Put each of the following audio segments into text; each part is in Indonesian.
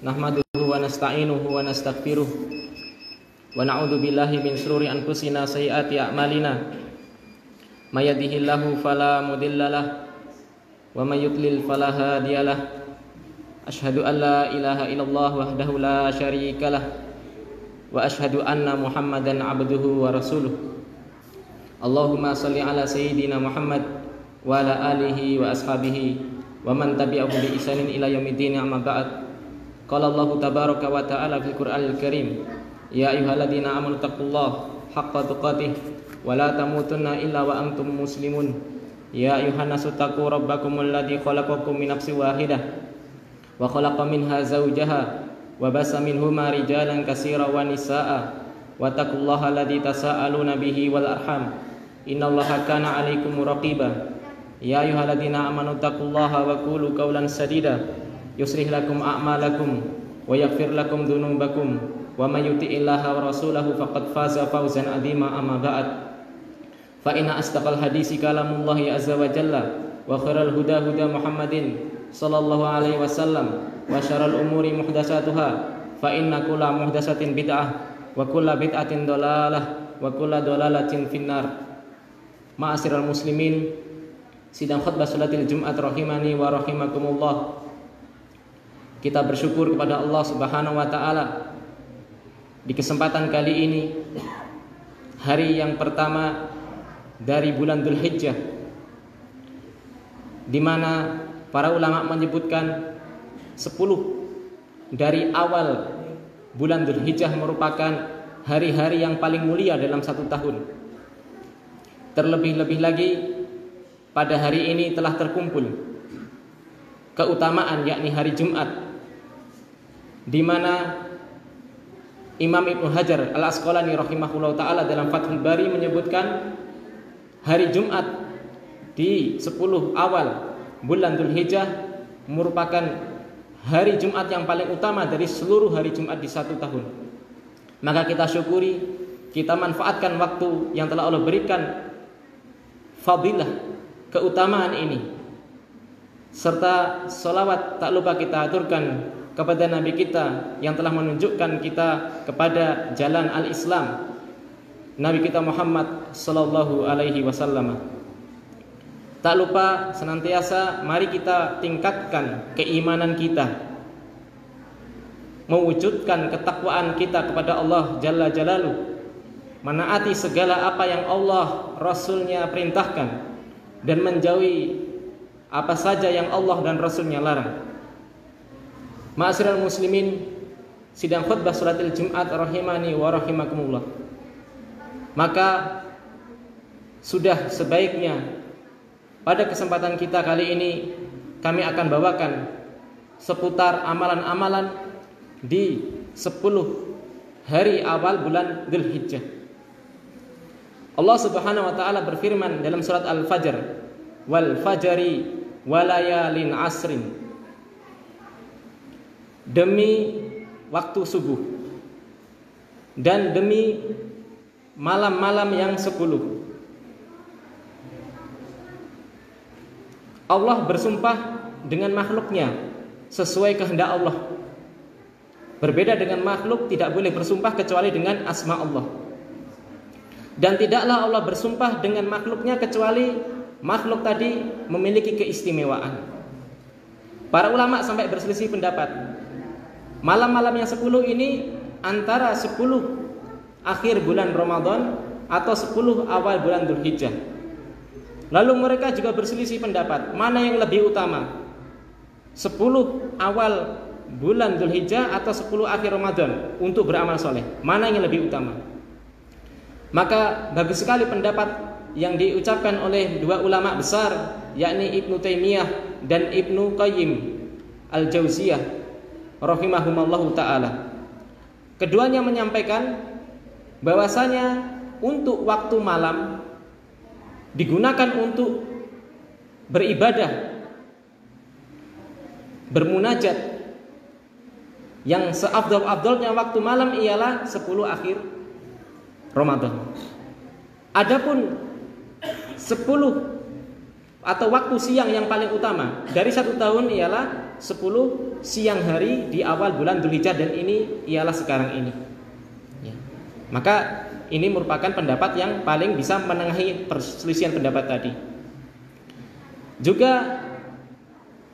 Nahmaduhu wa nasta'inuhu wa nastaghfiruh wa na'udzu billahi min shururi anfusina sayyiati a'malina may yahdihillahu fala mudhillalah wa may yudlil fala hadiyalah. Asyhadu an la ilaha illallah wahdahu la syarikalah wa asyhadu anna Muhammadan abduhu wa rasuluh. Allahumma shalli ala sayyidina Muhammad wa ala alihi wa ashabihi wa man tabi'ahu bi ihsanin ila yaumiddin, amma ba'd. Qala Allahu tabaraka wa ta'ala fil Qur'anil Karim, ya ayyuhalladzina amanu taqullaha haqqa tuqatih wa la tamutunna illa wa antum muslimun. Ya ayyuhan nasu taqu rabbakumul ladzi khalaqakum min nafsin wahidah wa khalaqa minha zawjaha wa bassa minhuma rijalan katsiran wa nisaa'a wa taqullaha alladzi tasaaluna bihi wal arham innallaha kana 'alaikum raqiba. Ya ayyuhalladzina amanu taqullaha wa qulu qawlan sadida yuslih lakum a'malakum wa yaghfir lakum dhunubakum wa may yuti'illaha wa rasulahu faqad faza fawzan 'azima, amma ba'd. Fa inna asdaqal hadisi kalamullahi azza wa jalla wa khairal huda huda Muhammadin sallallahu alaihi wasallam wa syarrul umuri muhdatsatuha fa inna kulla muhdatsatin bid'ah wa kulla bid'atin dhalalah wa kulla dhalalatin finnar. Ma'asyiral muslimin, sidang khutbah salatil Jumat rahimani wa rahimakumullah. Kita bersyukur kepada Allah Subhanahu wa taala di kesempatan kali ini, hari yang pertama dari bulan Dzulhijjah, di mana para ulama menyebutkan 10 dari awal bulan Dzulhijjah merupakan hari-hari yang paling mulia dalam satu tahun. Terlebih-lebih lagi pada hari ini telah terkumpul keutamaan, yakni hari Jumat, di mana Imam Ibnu Hajar Al-Asqalani rahimahullah ta'ala dalam Fathul Bari menyebutkan hari Jumat di 10 awal bulan Dzulhijjah merupakan hari Jumat yang paling utama dari seluruh hari Jumat di satu tahun. Maka kita syukuri, kita manfaatkan waktu yang telah Allah berikan fadilah, keutamaan ini, serta salawat tak lupa kita aturkan kepada Nabi kita yang telah menunjukkan kita kepada jalan al-Islam, Nabi kita Muhammad sallallahu alaihi wasallam. Tak lupa senantiasa mari kita tingkatkan keimanan kita, mewujudkan ketakwaan kita kepada Allah Jalla Jalaluh, menaati segala apa yang Allah Rasulnya perintahkan dan menjauhi apa saja yang Allah dan Rasulnya larang. Ma'asyiral muslimin, sidang khutbah salatil Jumat rahimani wa rahimakumullah. Maka sudah sebaiknya pada kesempatan kita kali ini kami akan bawakan seputar amalan-amalan di 10 hari awal bulan Dzulhijjah. Allah Subhanahu wa taala berfirman dalam surat Al-Fajr, wal fajri walayalin asrin, demi waktu subuh dan demi malam-malam yang 10. Allah bersumpah dengan makhluknya sesuai kehendak Allah. Berbeda dengan makhluk, tidak boleh bersumpah kecuali dengan asma Allah. Dan tidaklah Allah bersumpah dengan makhluknya kecuali makhluk tadi memiliki keistimewaan. Para ulama sampai berselisih pendapat, malam-malam yang 10 ini antara 10 akhir bulan Ramadan atau 10 awal bulan Dzulhijjah. Lalu mereka juga berselisih pendapat, mana yang lebih utama, 10 awal bulan Dzulhijjah atau 10 akhir Ramadan untuk beramal soleh, mana yang lebih utama? Maka bagus sekali pendapat yang diucapkan oleh dua ulama besar, yakni Ibnu Taimiyah dan Ibnu Qayyim Al-Jauziyah rahimahumallahu ta'ala. Keduanya menyampaikan bahwasanya untuk waktu malam digunakan untuk beribadah, bermunajat. Yang seafdal-afdalnya waktu malam ialah 10 akhir Ramadan. Adapun 10 atau waktu siang yang paling utama dari 1 tahun ialah 10 siang hari di awal bulan Dzulhijjah, dan ini ialah sekarang ini. Ya. Maka ini merupakan pendapat yang paling bisa menengahi perselisihan pendapat tadi. Juga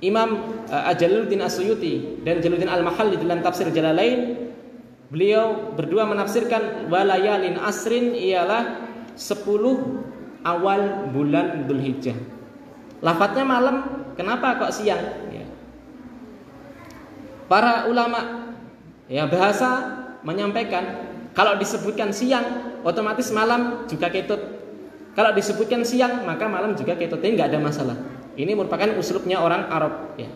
Imam Jalaluddin As-Suyuti dan Jalaluddin Al-Mahalli dalam tafsir Jalalain, beliau berdua menafsirkan walayalin asrin ialah 10 awal bulan Dzulhijjah. Lafadznya malam, kenapa kok siang? Ya. Para ulama ya bahasa menyampaikan kalau disebutkan siang otomatis malam juga ketut. Kalau disebutkan siang maka malam juga ketut. Ini nggak ada masalah. Ini merupakan uslubnya orang Arab. Ya.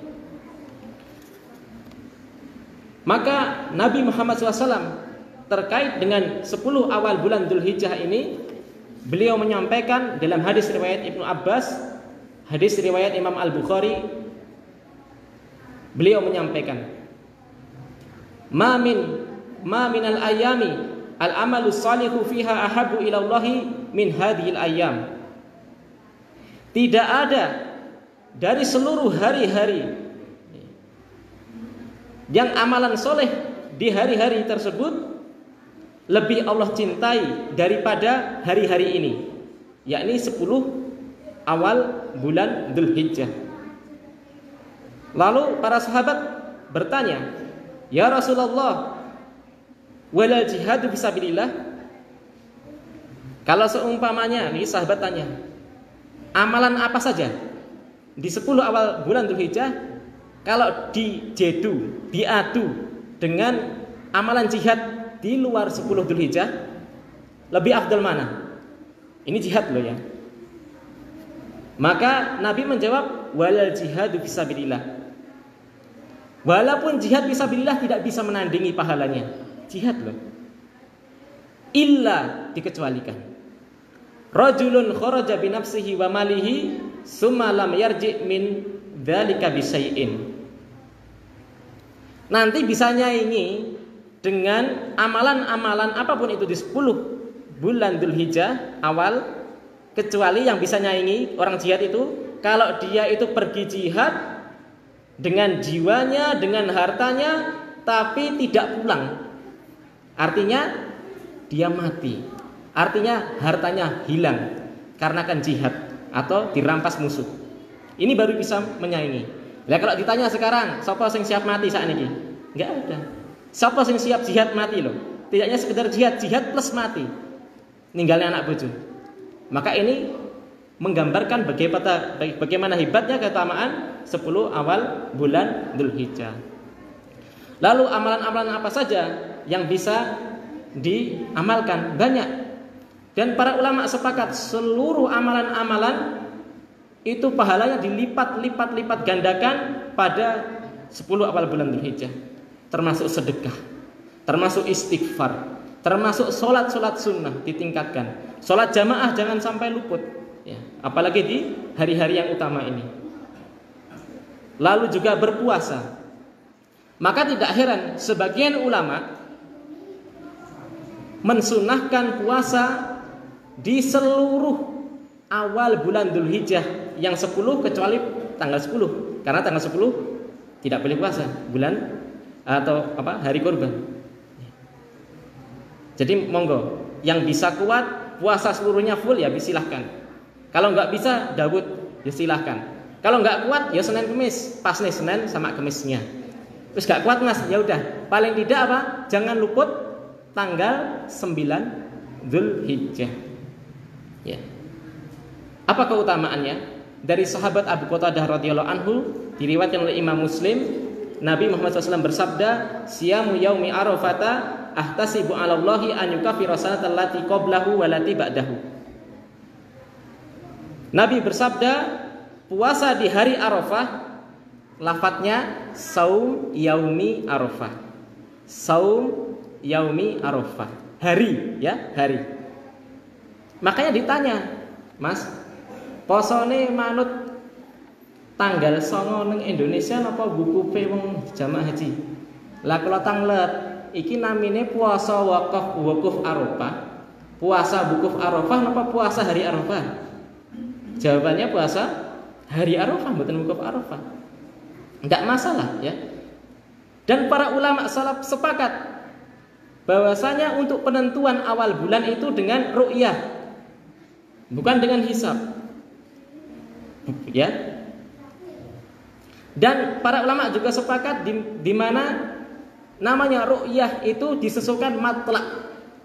Maka Nabi Muhammad SAW terkait dengan 10 awal bulan Dzulhijjah ini, beliau menyampaikan dalam hadis riwayat Ibnu Abbas, hadis riwayat Imam Al-Bukhari, beliau menyampaikan, ma minal ayami al-amalus salihu fiha ahabu ilallahi min hadhil ayyam. Tidak ada dari seluruh hari-hari yang amalan soleh di hari-hari tersebut lebih Allah cintai daripada hari-hari ini, yakni 10 awal bulan Dzulhijjah. Lalu para sahabat bertanya, ya Rasulullah, walal jihadu fisabilillah? Kalau seumpamanya, nih sahabat tanya, amalan apa saja di 10 awal bulan Dzulhijjah kalau diadu dengan amalan jihad di luar 10 Dzulhijjah, lebih afdal mana? Ini jihad loh ya. Maka Nabi menjawab, walal jihadu fisabilillah. Walaupun jihad fisabilillah tidak bisa menandingi pahalanya, jihad loh. Illa, dikecualikan, rajulun kharaja bi nafsihi wa malihi summa lam yarji' min dzalika bi syai'in. Nanti bisa nyaingi dengan amalan-amalan apapun itu di 10 bulan Dzulhijjah awal, kecuali yang bisa nyaingi orang jihad itu kalau dia itu pergi jihad dengan jiwanya, dengan hartanya, tapi tidak pulang. Artinya dia mati. Artinya hartanya hilang karena kan jihad atau dirampas musuh. Ini baru bisa menyaingi. Lah kalau ditanya sekarang, siapa yang siap mati saat ini? Enggak ada. Siapa yang siap jihad mati loh? Tidaknya sekedar jihad plus mati, ninggalnya anak bojo. Maka ini menggambarkan bagaimana hebatnya keutamaan 10 awal bulan Dzulhijjah. Lalu amalan-amalan apa saja yang bisa diamalkan? Banyak. Dan para ulama sepakat seluruh amalan-amalan itu pahalanya dilipat-lipat gandakan pada 10 awal bulan Dzulhijjah. Termasuk sedekah, termasuk istighfar, termasuk sholat sunnah ditingkatkan. Sholat jamaah jangan sampai luput ya, apalagi di hari-hari yang utama ini. Lalu juga berpuasa. Maka tidak heran sebagian ulama mensunahkan puasa di seluruh awal bulan Dzulhijjah yang 10 kecuali tanggal 10, karena tanggal 10 tidak boleh puasa, bulan atau hari kurban. Jadi monggo yang bisa kuat puasa seluruhnya full ya silahkan. Kalau nggak bisa Daud ya silahkan. Kalau nggak kuat ya Senin Kemis, pas nih Senin sama Kemisnya. Terus nggak kuat mas, ya udah paling tidak jangan luput tanggal 9 Dzulhijjah. Ya. Apa keutamaannya? Dari sahabat Abu Qatadah radhiyallahu anhu diriwayatkan oleh Imam Muslim, Nabi Muhammad SAW bersabda, siyamu yaumi arafata ahtasibu 'ala Allahi an yukaffira sanatal lati qablahu wa lati ba'dahu. Nabi bersabda, puasa di hari Arafah, lafadznya saum yaumi Arafah. Saum yaumi Arafah. Hari ya, hari. Makanya ditanya, Mas, posone manut tanggal 9 ning Indonesia napa bukupe wong jamaah haji? Lah kula tanglet iki namine puasa wukuf Arafah. Puasa wukuf Arafah napa puasa hari Arafah? Jawabannya puasa hari Arafah, mboten wukuf Arafah. Enggak masalah ya. Dan para ulama salaf sepakat bahwasanya untuk penentuan awal bulan itu dengan ru'yah, bukan dengan hisab. Ya. Dan para ulama juga sepakat di mana namanya ru'yah itu disesuaikan matlak,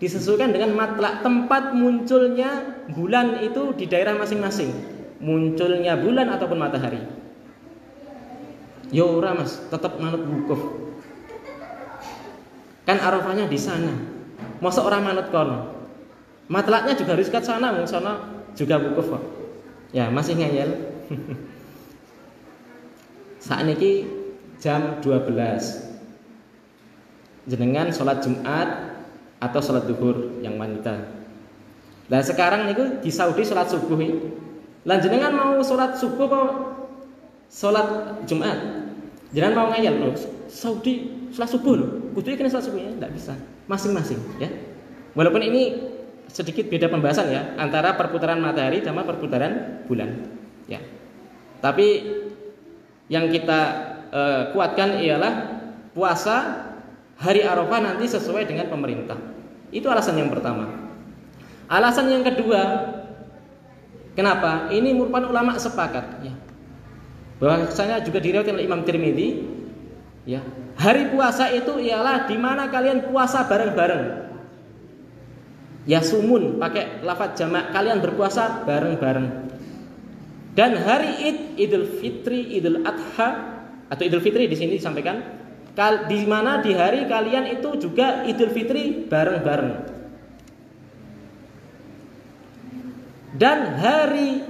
disesuaikan dengan matlak, tempat munculnya bulan itu di daerah masing-masing, munculnya bulan ataupun matahari. Yo ora Mas, tetap manut wukuf. Kan Arafahnya di sana. Masa orang manut kono? Matlaknya juga harus kat sana, mung sana juga wukuf kok. Ya, masih ngeyel. Saat ini jam 12. Jenengan sholat Jumat atau sholat duhur yang wanita. Nah sekarang niku di Saudi sholat subuh ini. Lah jenengan mau sholat subuh apa sholat Jumat? Jenengan mau ngayal loh. Saudi sholat subuh loh. Kudu kena sholat subuhnya, tidak bisa. Masing-masing ya. Walaupun ini sedikit beda pembahasan ya antara perputaran matahari sama perputaran bulan. Ya. Tapi yang kita kuatkan ialah puasa hari Arafah nanti sesuai dengan pemerintah. Itu alasan yang pertama. Alasan yang kedua, kenapa? Ini merupakan ulama sepakat ya. Bahwasanya juga diriwayatkan oleh Imam Tirmidzi ya. Hari puasa itu ialah di mana kalian puasa bareng-bareng. Ya sumun pakai lafaz jamak, kalian berpuasa bareng-bareng. Dan hari Id, Idul Fitri, Idul Adha atau Idul Fitri di sini disampaikan di mana di hari kalian itu juga Idul Fitri bareng-bareng. Dan hari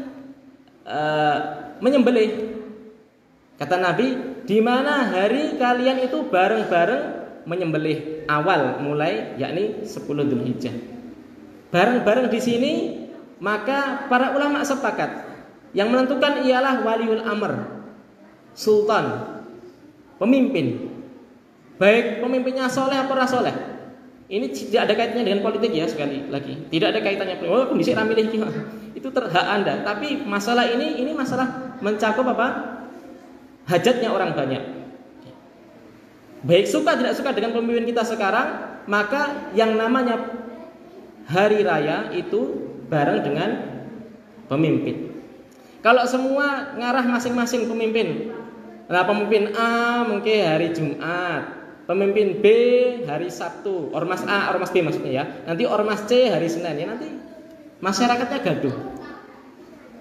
menyembelih, kata Nabi, di mana hari kalian itu bareng-bareng menyembelih awal mulai yakni 10 Dzulhijjah. Bareng-bareng di sini maka para ulama sepakat yang menentukan ialah waliul amr, sultan, pemimpin. Baik pemimpinnya soleh atau rasoleh. Ini tidak ada kaitannya dengan politik ya, sekali lagi. Tidak ada kaitannya. Oh, kondisi ramilih itu hak Anda. Tapi masalah ini masalah mencakup apa? Hajatnya orang banyak. Baik suka tidak suka dengan pemimpin kita sekarang, maka yang namanya hari raya itu bareng dengan pemimpin. Kalau semua ngarah masing-masing pemimpin. Nah, pemimpin A mungkin hari Jumat, pemimpin B hari Sabtu, ormas A, ormas B maksudnya ya. Nanti ormas C hari Senin ya, nanti masyarakatnya gaduh.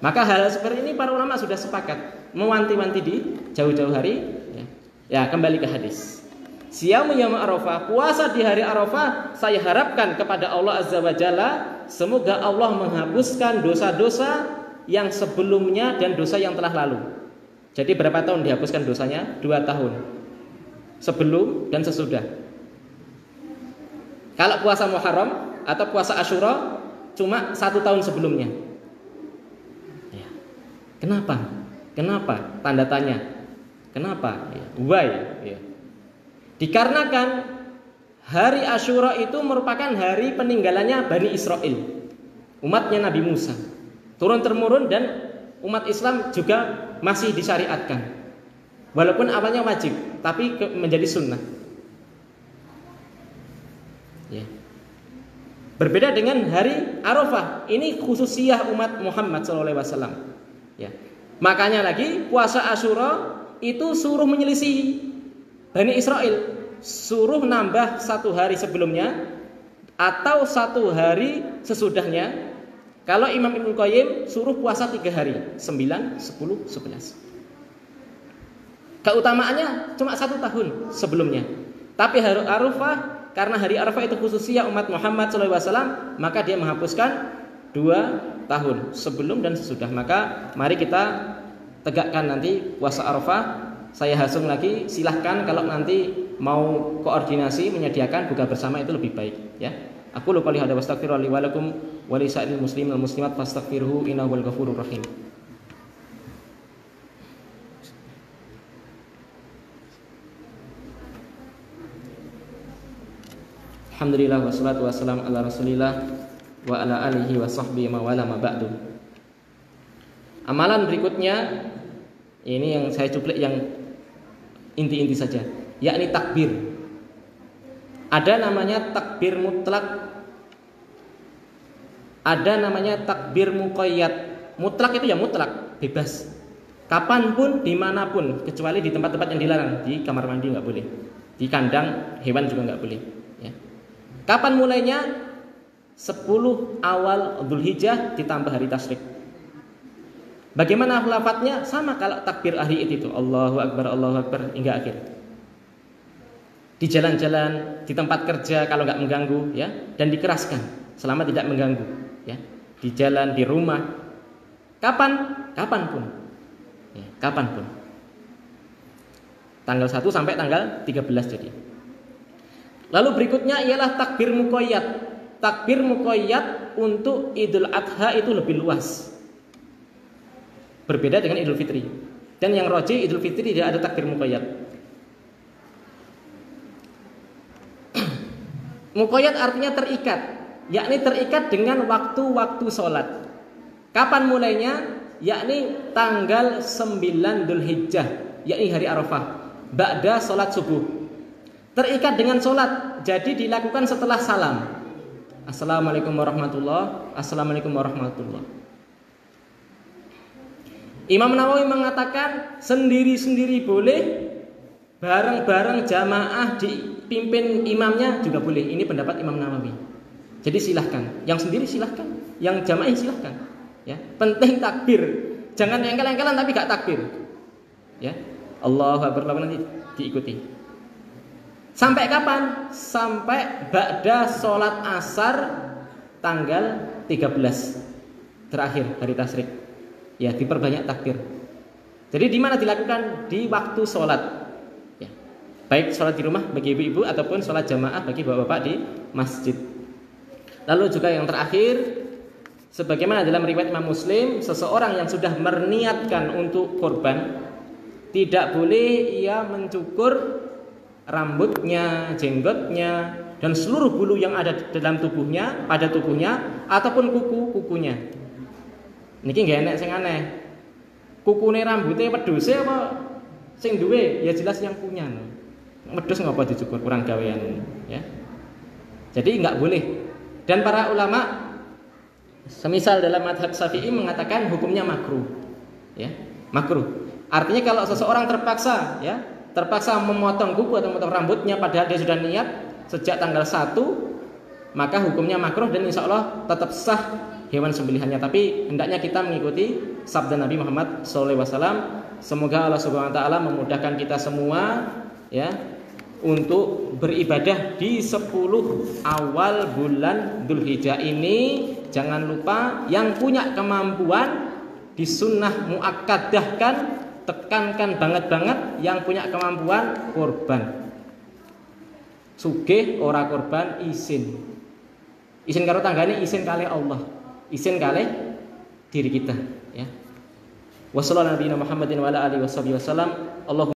Maka hal seperti ini para ulama sudah sepakat mewanti-wanti di jauh-jauh hari ya. Ya, kembali ke hadis. Siyamu yaum Arafah, puasa di hari Arafah, saya harapkan kepada Allah Azza wa Jalla semoga Allah menghapuskan dosa-dosa yang sebelumnya dan dosa yang telah lalu. Jadi berapa tahun dihapuskan dosanya? 2 tahun. Sebelum dan sesudah. Kalau puasa Muharram atau puasa Asyura cuma 1 tahun sebelumnya. Ya. Kenapa? Kenapa? Tanda tanya. Kenapa? Ya. Why? Ya. Dikarenakan hari Asyura itu merupakan hari peninggalannya Bani Israel, umatnya Nabi Musa. Turun-temurun dan umat Islam juga masih disyariatkan. Walaupun awalnya wajib, tapi menjadi sunnah. Ya. Berbeda dengan hari Arafah, ini khususiyah umat Muhammad SAW. Ya. Makanya lagi puasa Asyura itu suruh menyelisih Bani Israel, suruh nambah 1 hari sebelumnya atau 1 hari sesudahnya. Kalau Imam Ibnu Qayyim suruh puasa 3 hari, 9, 10, 11. Keutamaannya cuma 1 tahun sebelumnya. Tapi hari Arafah, karena hari Arafah itu khususnya umat Muhammad SAW, maka dia menghapuskan 2 tahun sebelum dan sesudah. Maka mari kita tegakkan nanti puasa Arafah. Saya hasung lagi, silahkan kalau nanti mau koordinasi menyediakan buka bersama itu lebih baik ya. Aku lupa lihat wa astaghfiru li wa lakum wa li sa'il muslimin wal muslimat fastaghfiruhu innahu wal ghafurur rahim. Alhamdulillah wassalatu wassalamu ala Rasulillah wa ala alihi wa sahbihi ma wala ma ba'du. Amalan berikutnya Ini yang saya cuplik yang inti-inti saja, yakni takbir. Ada namanya takbir mutlak, ada namanya takbir muqayyad. Mutlak itu ya mutlak, bebas. Kapanpun, dimanapun, kecuali di tempat-tempat yang dilarang. Di kamar mandi nggak boleh, di kandang hewan juga nggak boleh. Ya. Kapan mulainya? 10 awal Dzulhijjah ditambah hari tasyrik. Bagaimana lafadznya? Sama kalau takbir ahli itu Allahu Akbar hingga akhir. Di jalan-jalan, di tempat kerja kalau nggak mengganggu, ya, dan dikeraskan selama tidak mengganggu, ya. Di jalan, di rumah, kapanpun, ya, kapanpun. Tanggal 1 sampai tanggal 13 jadi. Lalu berikutnya ialah takbir muqayyad. Takbir muqayyad untuk Idul Adha itu lebih luas. Berbeda dengan Idul Fitri. Dan yang rajih Idul Fitri tidak ada takbir muqayyad. Muqayyad artinya terikat, yakni terikat dengan waktu-waktu sholat. Kapan mulainya? Yakni tanggal 9 Dzulhijjah, yakni hari Arafah, ba'da sholat subuh. Terikat dengan sholat, jadi dilakukan setelah salam. Assalamualaikum warahmatullahi, assalamualaikum warahmatullahi. Imam Nawawi mengatakan sendiri-sendiri boleh, bareng-bareng jamaah dipimpin imamnya juga boleh. Ini pendapat Imam Nawawi. Jadi silahkan, yang sendiri silahkan, yang jamaah silahkan. Ya, penting takbir. Jangan engkel-engkelan tapi gak takbir. Ya, Allahu Akbar nanti diikuti. Sampai kapan? Sampai ba'da sholat asar tanggal 13 terakhir hari tasyrik. Ya, diperbanyak takbir. Jadi di mana dilakukan? Di waktu sholat. Ya. Baik sholat di rumah bagi ibu-ibu ataupun sholat jamaah bagi bapak-bapak di masjid. Lalu juga yang terakhir, sebagaimana dalam riwayat Imam Muslim, seseorang yang sudah berniatkan untuk kurban tidak boleh ia mencukur rambutnya, jenggotnya, dan seluruh bulu yang ada dalam tubuhnya, pada tubuhnya, ataupun kuku-kukunya. Niki nggak enak sing aneh. Kukune rambutnya wedhus apa sing duwe? Ya jelas yang punya. Wedhus ngapa dicukur, kurang gawean, ya. Jadi nggak boleh. Dan para ulama semisal dalam mazhab Syafi'i mengatakan hukumnya makruh. Ya, makruh. Artinya kalau seseorang terpaksa, ya, terpaksa memotong kuku atau memotong rambutnya padahal dia sudah niat sejak tanggal 1, maka hukumnya makruh dan insya Allah tetap sah hewan sembelihannya. Tapi hendaknya kita mengikuti sabda Nabi Muhammad SAW. Semoga Allah Subhanahu Wa Taala memudahkan kita semua, ya, untuk beribadah di 10 awal bulan Dzulhijjah ini. Jangan lupa yang punya kemampuan disunnah muakkadahkan, tekankan banget yang punya kemampuan korban. Sugih ora korban isin karo tanggane, isin kali Allah, isin kali diri kita, ya. Wassallallahu Muhammadin wa ala alihi wasallam.